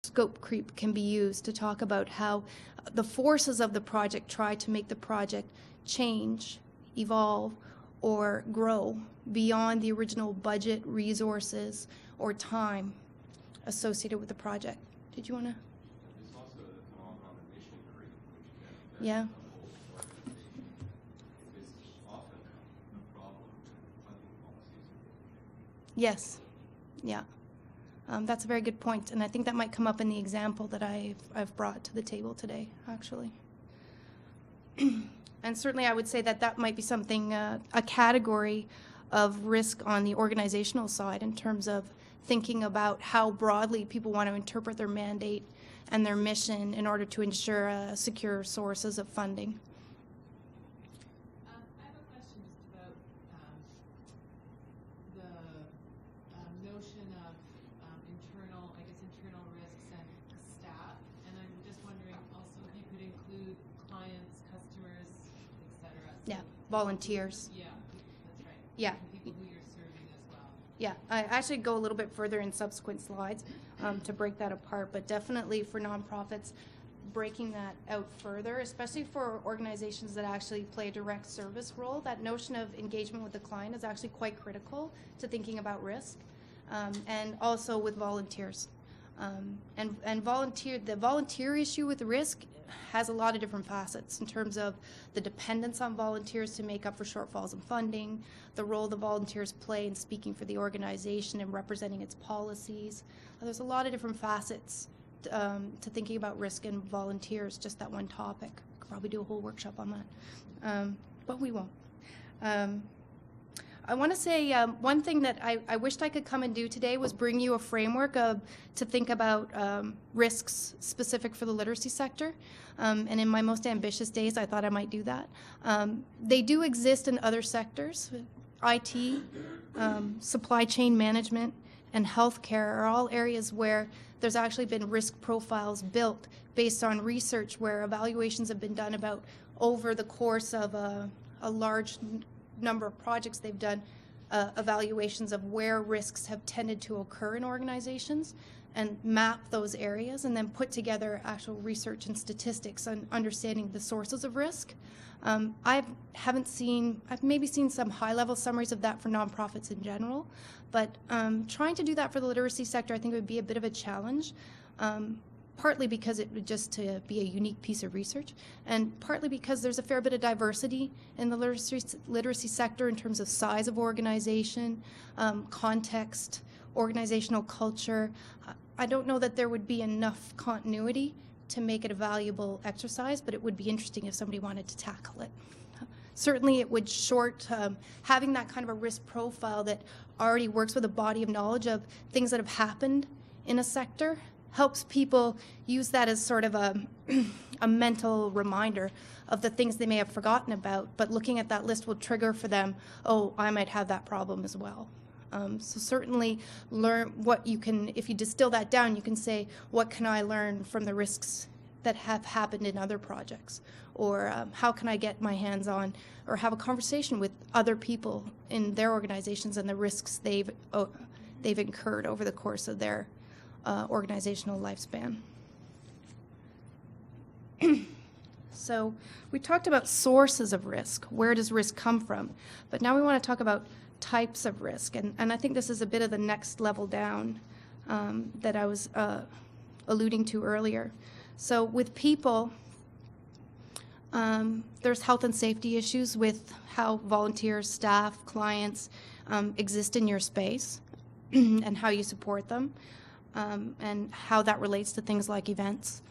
scope creep can be used to talk about how the forces of the project try to make the project change, evolve, or grow beyond the original budget, resources, or time associated with the project. Did you want to? There's also the phenomenon of mission creep, which Yeah. is often a problem with funding policies. Yes. Yeah. That's a very good point, and I think that might come up in the example that I've brought to the table today, actually. And certainly I would say that that might be something, a category of risk on the organizational side in terms of thinking about how broadly people want to interpret their mandate and their mission in order to ensure secure sources of funding. I have a question just about the notion of internal risks and staff, and I'm just wondering also if you could include clients, customers, etc. Yeah, volunteers. Yeah, that's right. Yeah. And people who you're serving as well. Yeah, I actually go a little bit further in subsequent slides to break that apart, but definitely for nonprofits, breaking that out further, especially for organizations that actually play a direct service role, that notion of engagement with the client is actually quite critical to thinking about risk, and also with volunteers. And the volunteer issue with risk has a lot of different facets in terms of the dependence on volunteers to make up for shortfalls in funding, the role the volunteers play in speaking for the organization and representing its policies. There's a lot of different facets to thinking about risk and volunteers, just that one topic. Could probably do a whole workshop on that, but we won't. I want to say one thing that I wished I could come and do today was bring you a framework to think about risks specific for the literacy sector. And in my most ambitious days, I thought I might do that. They do exist in other sectors. IT, supply chain management, and healthcare are all areas where there's actually been risk profiles built based on research where evaluations have been done about over the course of a large number of projects they've done, evaluations of where risks have tended to occur in organizations and map those areas and then put together actual research and statistics on understanding the sources of risk. I've maybe seen some high-level summaries of that for nonprofits in general, but trying to do that for the literacy sector I think would be a bit of a challenge. Partly because it would just to be a unique piece of research, and partly because there's a fair bit of diversity in the literacy sector in terms of size of organization, context, organizational culture. I don't know that there would be enough continuity to make it a valuable exercise, but it would be interesting if somebody wanted to tackle it. Certainly it would having that kind of a risk profile that already works with a body of knowledge of things that have happened in a sector helps people use that as sort of a mental reminder of the things they may have forgotten about, but looking at that list will trigger for them, oh, I might have that problem as well. So certainly learn what you can, if you distill that down, you can say, what can I learn from the risks that have happened in other projects? Or how can I get my hands on or have a conversation with other people in their organizations and the risks they've incurred over the course of their organizational lifespan. So we talked about sources of risk. Where does risk come from? But now we want to talk about types of risk. And I think this is a bit of the next level down that I was alluding to earlier. So with people, there's health and safety issues with how volunteers, staff, clients exist in your space and how you support them. And how that relates to things like events.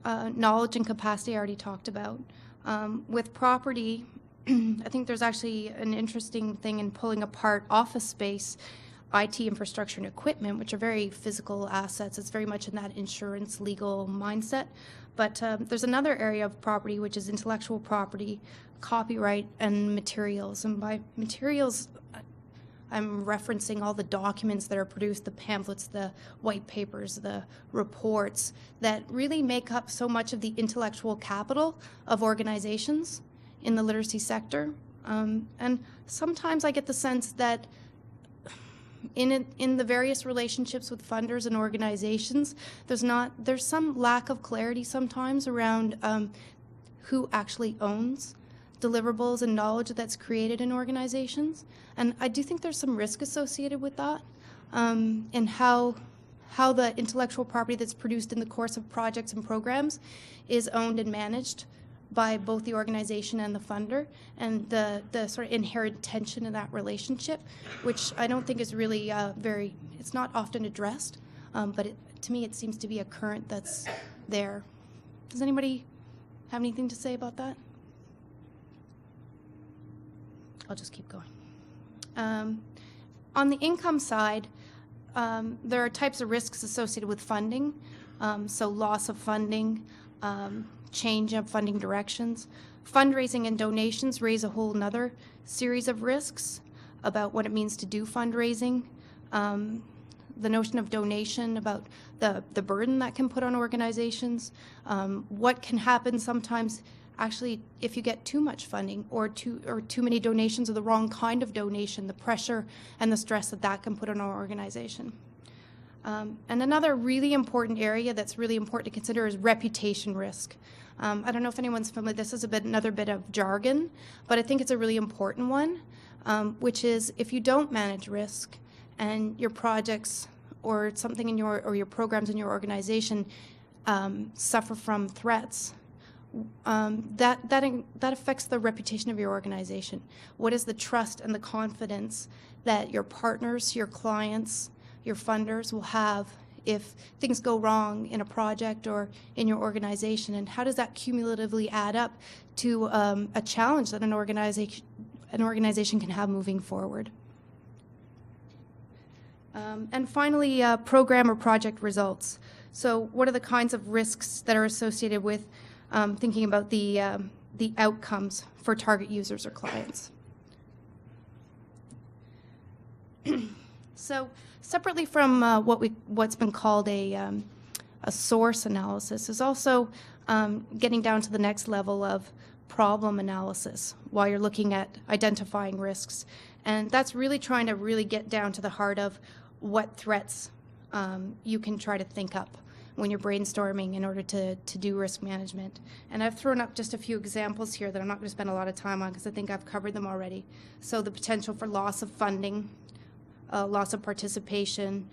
Knowledge and capacity I already talked about. With property, I think there's actually an interesting thing in pulling apart office space, IT infrastructure and equipment, which are very physical assets. It's very much in that insurance legal mindset. But there's another area of property, which is intellectual property, copyright, and materials. And by materials, I'm referencing all the documents that are produced, the pamphlets, the white papers, the reports that really make up so much of the intellectual capital of organizations in the literacy sector. And sometimes I get the sense that in the various relationships with funders and organizations, there's some lack of clarity sometimes around who actually owns deliverables and knowledge that's created in organizations. And I do think there's some risk associated with that, and how the intellectual property that's produced in the course of projects and programs is owned and managed by both the organization and the funder, and the sort of inherent tension in that relationship, which I don't think is really it's not often addressed, but to me it seems to be a current that's there. Does anybody have anything to say about that? I'll just keep going. On the income side, there are types of risks associated with funding, so loss of funding, change of funding directions. Fundraising and donations raise a whole nother series of risks about what it means to do fundraising. The notion of donation, about the burden that can put on organizations, what can happen sometimes actually if you get too much funding or too many donations or the wrong kind of donation, the pressure and the stress that can put on our organization. And another really important area that's really important to consider is reputation risk. I don't know if anyone's familiar, this is another bit of jargon, but I think it's a really important one, which is if you don't manage risk and your projects or something in your programs in your organization suffer from threats, that affects the reputation of your organization. What is the trust and the confidence that your partners, your clients, your funders will have if things go wrong in a project or in your organization, and how does that cumulatively add up to a challenge that an organization can have moving forward? And finally, program or project results. So what are the kinds of risks that are associated with thinking about the outcomes for target users or clients? So separately from what's been called a source analysis is also getting down to the next level of problem analysis while you're looking at identifying risks. And that's really trying to really get down to the heart of what threats you can try to think up when you're brainstorming in order to do risk management. And I've thrown up just a few examples here that I'm not going to spend a lot of time on because I think I've covered them already. So the potential for loss of funding, loss of participation,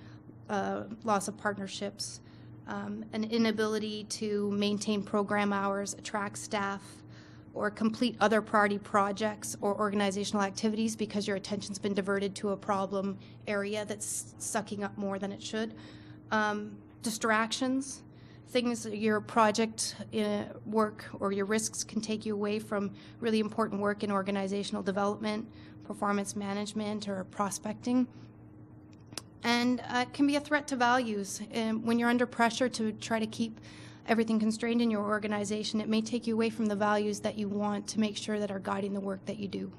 loss of partnerships, an inability to maintain program hours, attract staff, or complete other priority projects or organizational activities because your attention's been diverted to a problem area that's sucking up more than it should. Distractions, things, your project work or your risks can take you away from really important work in organizational development, performance management, or prospecting. And it can be a threat to values. When you're under pressure to try to keep everything constrained in your organization, it may take you away from the values that you want to make sure that are guiding the work that you do.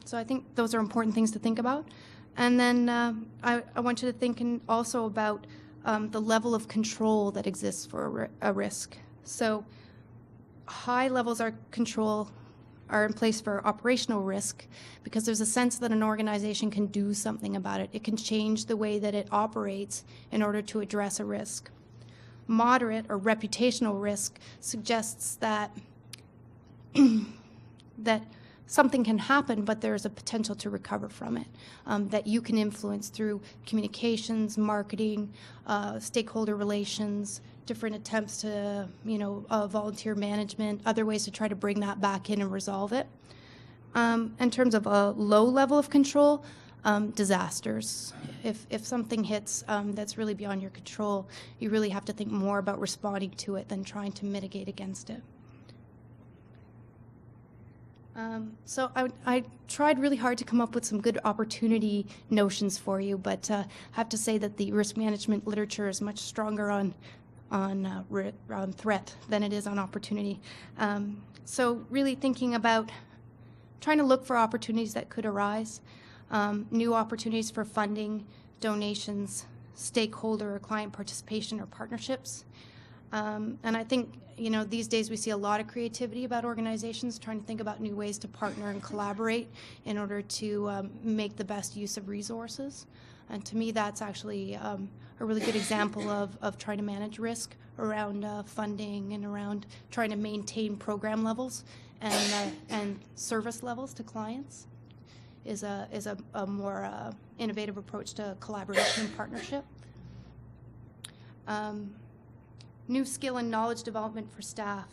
So I think those are important things to think about. And then I want you to think also about the level of control that exists for a risk. So high levels of control are in place for operational risk because there's a sense that an organization can do something about it. It can change the way that it operates in order to address a risk. Moderate or reputational risk suggests that that something can happen, but there's a potential to recover from it, that you can influence through communications, marketing, stakeholder relations, different attempts to, volunteer management, other ways to try to bring that back in and resolve it. In terms of a low level of control, disasters. If something hits that's really beyond your control, you really have to think more about responding to it than trying to mitigate against it. So I tried really hard to come up with some good opportunity notions for you, but I have to say that the risk management literature is much stronger on threat than it is on opportunity. So really thinking about trying to look for opportunities that could arise, new opportunities for funding, donations, stakeholder or client participation or partnerships, And I think, these days we see a lot of creativity about organizations trying to think about new ways to partner and collaborate in order to make the best use of resources. And to me, that's actually a really good example of trying to manage risk around funding and around trying to maintain program levels and service levels to clients is a more innovative approach to collaboration and partnership. New skill and knowledge development for staff.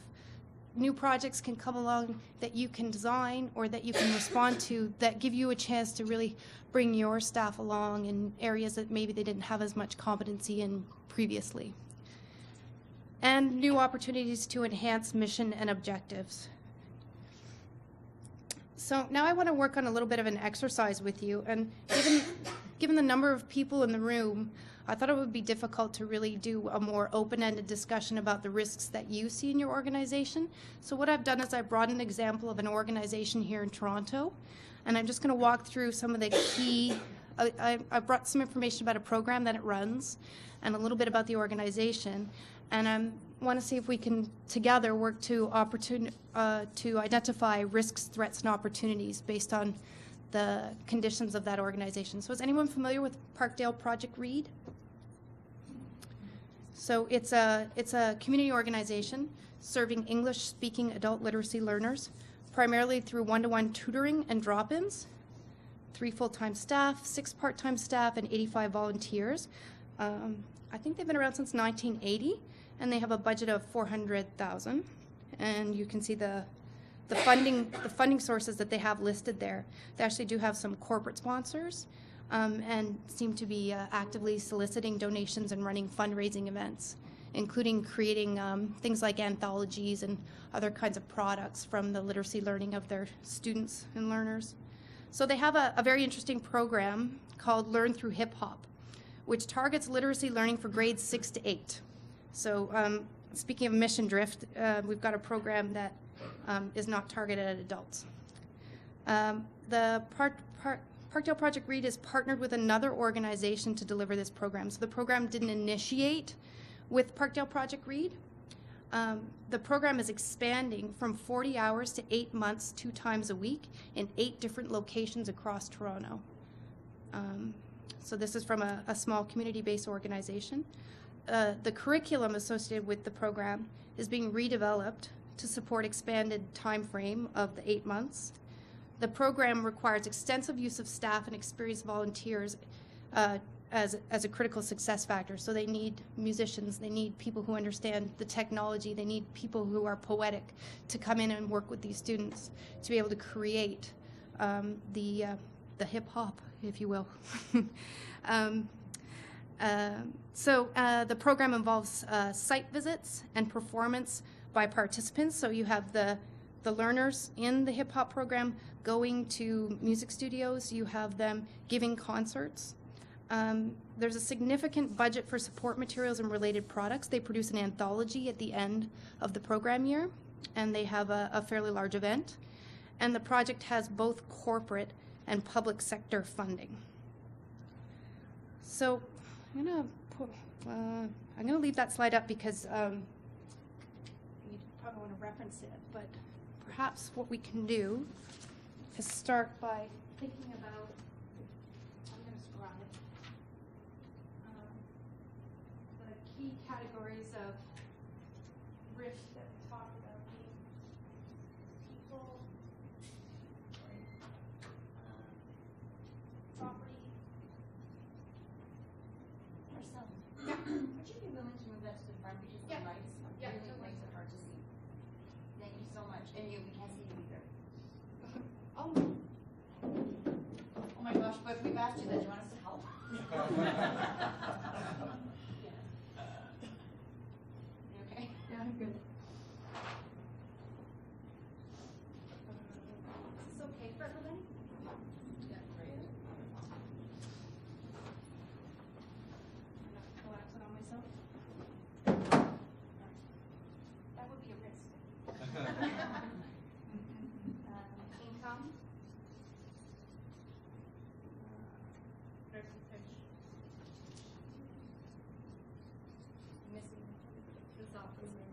New projects can come along that you can design or that you can respond to that give you a chance to really bring your staff along in areas that maybe they didn't have as much competency in previously. And new opportunities to enhance mission and objectives. So now I want to work on a little bit of an exercise with you, and given the number of people in the room, I thought it would be difficult to really do a more open-ended discussion about the risks that you see in your organization. So what I've done is I brought an example of an organization here in Toronto, and I'm just going to walk through some of the key. I brought some information about a program that it runs and a little bit about the organization, and I want to see if we can together work to identify risks, threats, and opportunities based on the conditions of that organization. So is anyone familiar with Parkdale Project READ? So it's a community organization serving English-speaking adult literacy learners, primarily through one-to-one tutoring and drop-ins, 3 full-time staff, 6 part-time staff, and 85 volunteers. I think they've been around since 1980, and they have a budget of $400,000. And you can see the funding sources that they have listed there. They actually do have some corporate sponsors and seem to be actively soliciting donations and running fundraising events, including creating things like anthologies and other kinds of products from the literacy learning of their students and learners. So they have a very interesting program called Learn Through Hip Hop, which targets literacy learning for grades 6 to 8. So speaking of mission drift, we've got a program that is not targeted at adults. The Parkdale Project READ is partnered with another organization to deliver this program. So the program didn't initiate with Parkdale Project READ. The program is expanding from 40 hours to 8 months, 2 times a week in 8 different locations across Toronto. So this is from a small community-based organization. The curriculum associated with the program is being redeveloped to support expanded time frame of the 8 months. The program requires extensive use of staff and experienced volunteers as a critical success factor. So they need musicians, they need people who understand the technology, they need people who are poetic to come in and work with these students to be able to create the hip hop, if you will. So the program involves site visits and performance by participants. So you have the learners in the hip hop program going to music studios. You have them giving concerts. There's a significant budget for support materials and related products. They produce an anthology at the end of the program year, and they have a fairly large event. And the project has both corporate and public sector funding. So I'm gonna leave that slide up because you probably want to reference it, but perhaps what we can do is start by thinking about, I'm going to scribe, the key categories of risk that we talked about being people, property, Marcel, would you be willing to move that to the front because Yeah. the lights Yeah, really totally. makes it hard to see? Thank you so much. And we can't see you either. Oh, Oh my gosh, but we've asked you that. Do you want us to help? You okay? yeah, I'm good. Is this okay for everybody? Yeah, great. I'm not gonna collapse it on myself. That would be a risk. Income. office or